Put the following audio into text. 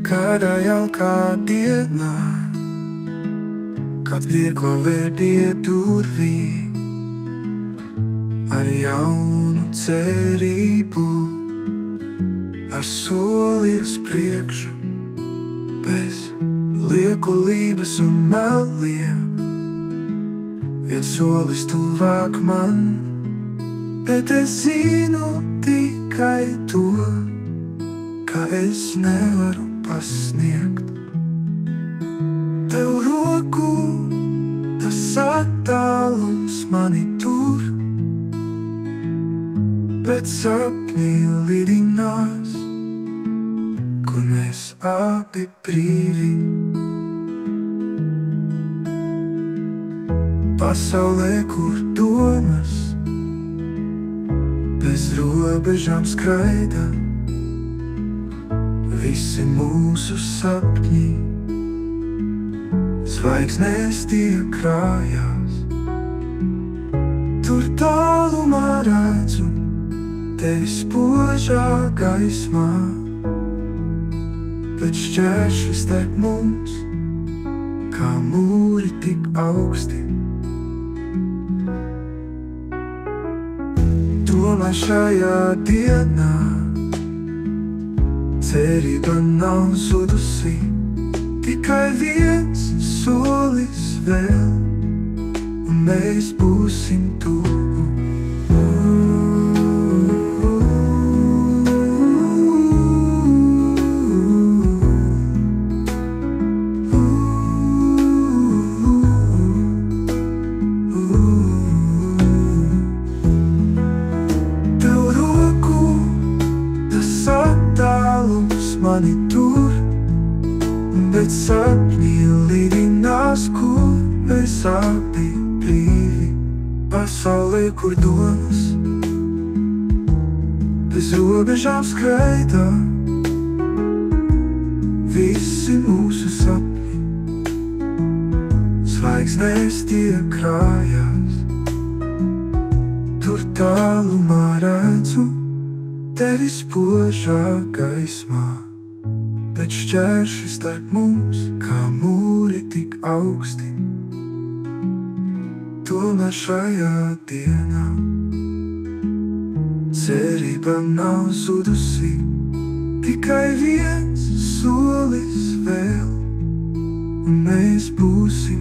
Kādā jaukā dienā, kad viegla vērdie durvī, ar jaunu cerību, ar soli uz priekšu, bez liekulības un meliem. Viens solis tuvāk man, bet es zinu tikai to, ka es nevaru pasniegt. Tev roku tas attālums mani tur, bet sapņi lidinās, kur mēs abi brīvi. Pasaulē, kur domas bez robežām skraida, visi mūsu sapņi zvaigznēs tie krājās. Tur tālumā redzu tevi spožā gaismā, bet šķēršļi starp mums kā mūri tik augsti. Tomēr šajā dienā cerība nav zudusi, tikai viens solis vēl, un mēs būsim tuvu. Tev roku tas attālums mani tur, bet sapņi lidinās, kur mēs abi brīvi. Pasaulē, kur domas bez robežām skraida, visi mūsu sapņi zvaigznēs tie krājās. Tur tālumā redzu tevi spožā gaismā, bet šķēršļi starp mums kā mūri tik augsti. Tomēr šajā dienā cerība nav zudusi, tikai viens solis vēl, un mēs būsim